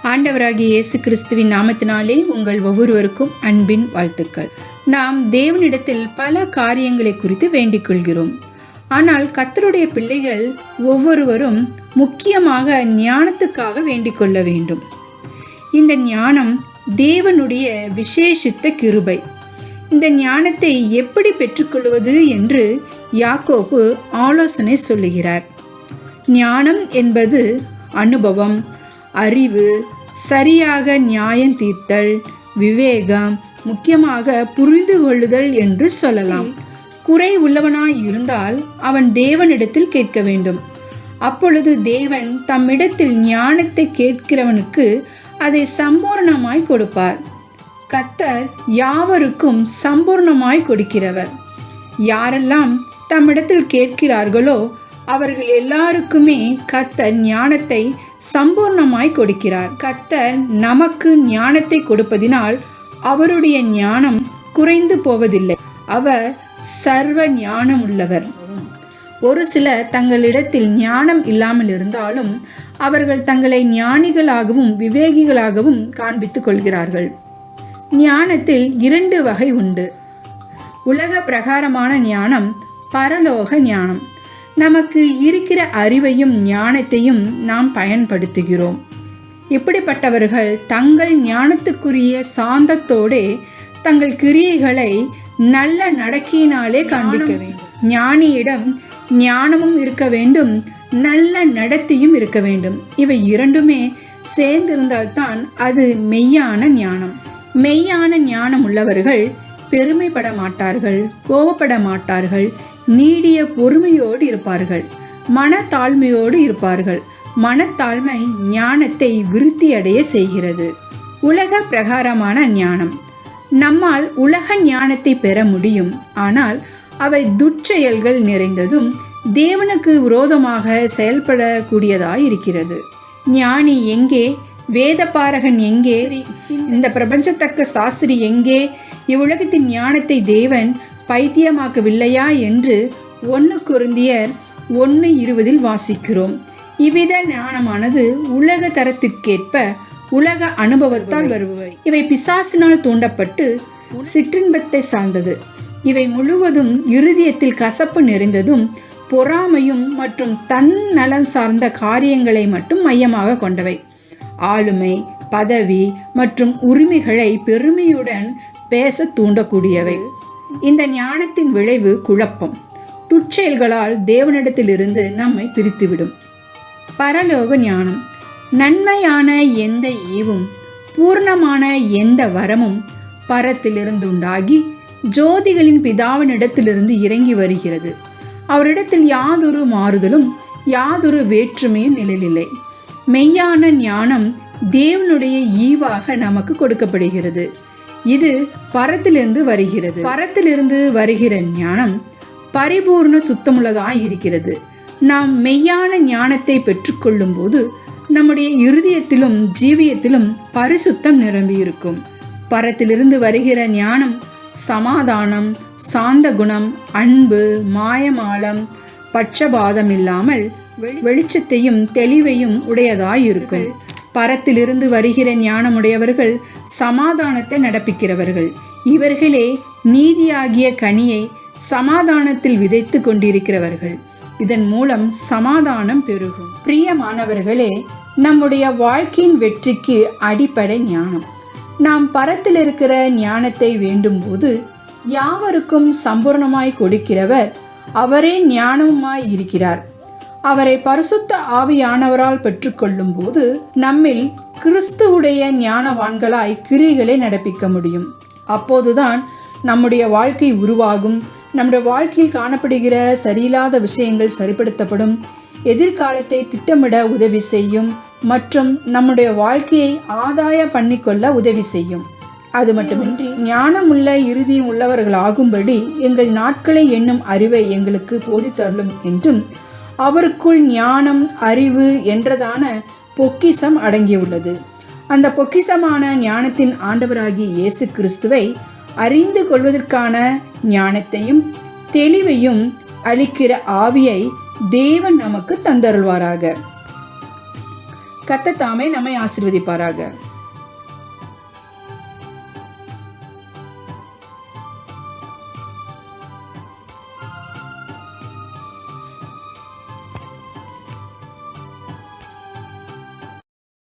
ஆண்டவராகிய இயேசு கிறிஸ்துவின் நாமத்தினாலே உங்கள் ஒவ்வொருவருக்கும் அன்பின் வாழ்த்துக்கள். நாம் தேவனிடத்தில் பல காரியங்களை குறித்து வேண்டிக் கொள்கிறோம். ஆனால் கர்த்தருடைய பிள்ளைகள் ஒவ்வொருவரும் முக்கியமாக ஞானத்துக்காக வேண்டிக் கொள்ள வேண்டும். இந்த ஞானம் தேவனுடைய விசேஷித்த கிருபை. இந்த ஞானத்தை எப்படி பெற்றுக்கொள்வது என்று யாக்கோபு ஆலோசனை சொல்லுகிறார். ஞானம் என்பது அனுபவம், அறிவு, சரியாக நியாயம் தீர்த்தல், விவேகம், முக்கியமாக புரிந்து கொள்ளுதல் என்று சொல்லலாம். குறை உள்ளவனாய் இருந்தால் அவன் தேவனிடத்தில் கேட்க வேண்டும். அப்பொழுது தேவன் தம்மிடத்தில் ஞானத்தை கேட்கிறவனுக்கு அதை சம்பூர்ணமாய் கொடுப்பார். கர்த்தர் யாவருக்கும் சம்பூர்ணமாய் கொடுக்கிறவர். யாரெல்லாம் தம்மிடத்தில் கேட்கிறார்களோ அவர்கள் எல்லாருக்குமே கர்த்தர் ஞானத்தை சம்பூர்ணமாய் கொடுக்கிறார். கர்த்தர் நமக்கு ஞானத்தை கொடுப்பதினால் அவருடைய ஞானம் குறைந்து போவதில்லை. அவர் சர்வ ஞானம் உள்ளவர். ஒரு சிலர் தங்களிடத்தில் ஞானம் இல்லாமல் இருந்தாலும் அவர்கள் தங்களை ஞானிகளாகவும் விவேகிகளாகவும் காண்பித்துக் கொள்கிறார்கள். ஞானத்தில் 2 வகை உண்டு. உலக பிரகாரமான ஞானம், பரலோக ஞானம். நமக்கு இருக்கிற அறிவையும் ஞானத்தையும் நாம் பயன்படுத்துகிறோம். இப்படிப்பட்டவர்கள் தங்கள் ஞானத்துக்குரிய சாந்தத்தோடே தங்கள் கிரியைகளை நல்ல நடக்கையினாலே காண்பிக்க வேண்டும். ஞானியிடம் ஞானமும் இருக்க வேண்டும், நல்ல நடத்தையும் இருக்க வேண்டும். இவை இரண்டுமே சேர்ந்திருந்தால்தான் அது மெய்யான ஞானம். மெய்யான ஞானம் உள்ளவர்கள் பெருமைப்பட மாட்டார்கள், கோபப்பட மாட்டார்கள், நீடிய பொறுமையோடு இருப்பார்கள், மனத்தாழ்மையோடு இருப்பார்கள். மனத்தாழ்மை ஞானத்தை விருத்தியடைய செய்கிறது. உலக பிரகாரமான ஞானம். நம்மால் உலக ஞானத்தை பெற முடியும், ஆனால் அவை துட்செயல்கள் நிறைந்ததும் தேவனுக்கு விரோதமாக செயல்படக்கூடியதாய் இருக்கிறது. ஞானி எங்கே? வேதபாரகன் எங்கே? இந்த பிரபஞ்சத்தக்க சாஸ்திரி எங்கே? இவ்வுலகத்தின் ஞானத்தை தேவன் பைத்தியமாக்கவில்லையா என்று 1 கொரிந்தியர் 1:20 வாசிக்கிறோம். இவ்வித ஞானமானது உலக தரத்திற்கேற்ப உலக அனுபவத்தால் வருபவை. இவை பிசாசினால் தூண்டப்பட்டு சிற்றின்பத்தை சார்ந்தது. இவை முழுவதும் இருதயத்தில் கசப்பு நிறைந்ததும் பொறாமையும் மற்றும் தன்னலம் சார்ந்த காரியங்களை மட்டும் மையமாக கொண்டவை. ஆளுமை, பதவி மற்றும் உரிமைகளை பெருமையுடன் பேச தூண்டக்கூடியவை. இந்த ஞானத்தின் விளைவு குழப்பம், துட்செயல்களால் தேவனிடத்திலிருந்து நம்மை பிரித்துவிடும். பரலோக ஞானம். நன்மையான எந்த ஈவும் பூர்ணமான எந்த வரமும் பரத்திலிருந்து உண்டாகி ஜோதிகளின் பிதாவினிடத்திலிருந்து இறங்கி வருகிறது. அவரிடத்தில் யாதொரு மாறுதலும் யாதொரு வேற்றுமையும் நிழலில்லை. மெய்யான ஞானம் தேவனுடைய ஈவாக நமக்கு கொடுக்கப்படுகிறது. இது பரத்திலிருந்து வருகிறது. பரத்திலிருந்து வருகிற ஞானம் பரிபூர்ண சுத்தமுள்ளதாய் இருக்கிறது. நாம் மெய்யான ஞானத்தை பெற்றுக்கொள்ளும் போது நம்முடைய இருதயத்திலும் ஜீவியத்திலும் பரிசுத்தம் நிரம்பியிருக்கும். பரத்திலிருந்து வருகிற ஞானம் சமாதானம், சாந்த குணம், அன்பு, மாயமாலம், பட்சபாதம் இல்லாமல் வெளிச்சத்தையும் தெளிவையும் உடையதாயிருக்கும். பரத்திலிருந்து வருகிற ஞானமுடையவர்கள் சமாதானத்தை நடப்பிக்கிறவர்கள். இவர்களே நீதியாகிய கனியை சமாதானத்தில் விதைத்து கொண்டிருக்கிறவர்கள். இதன் மூலம் சமாதானம் பெருகும். பிரியமானவர்களே, நம்முடைய வாழ்க்கையின் வெற்றிக்கு அடிப்படை ஞானம். நாம் பரத்தில் இருக்கிற ஞானத்தை வேண்டும் போது யாவருக்கும் சம்பூர்ணமாய் கொடுக்கிறவர் அவரே ஞானமாய் இருக்கிறார். அவரை பரிசுத்த ஆவியானவரால் பெற்றுக்கொள்ளும் போது நம்மில் கிறிஸ்துவுடைய ஞானவான்களாய் கிரியைகளை நடப்பிக்க முடியும். அப்போதுதான் நம்முடைய வாழ்க்கை உருவாகும். நம்முடைய வாழ்க்கையில் காணப்படுகிற சரியில்லாத விஷயங்கள் சரிப்படுத்தப்படும். எதிர்காலத்தை திட்டமிட உதவி செய்யும் மற்றும் நம்முடைய வாழ்க்கையை ஆதாய பண்ணிக்கொள்ள உதவி செய்யும். அது மட்டுமின்றி ஞானமுள்ள இருதயம் உள்ளவர்களாகும்படி எங்கள் நாட்களை எண்ணும் அறிவை எங்களுக்கு போதித்தருளும் என்றும் அவருக்குள் ஞானம், அறிவு என்றதான பொக்கிஷம் அடங்கியுள்ளது. அந்த பொக்கிஷமான ஞானத்தின் ஆண்டவராகிய இயேசு கிறிஸ்துவை அறிந்து கொள்வதற்கான ஞானத்தையும் தெளிவையும் அளிக்கிற ஆவியை தேவன் நமக்கு தந்தருள்வாராக. கர்த்தர் தாமே நம்மை ஆசீர்வதிப்பாராக.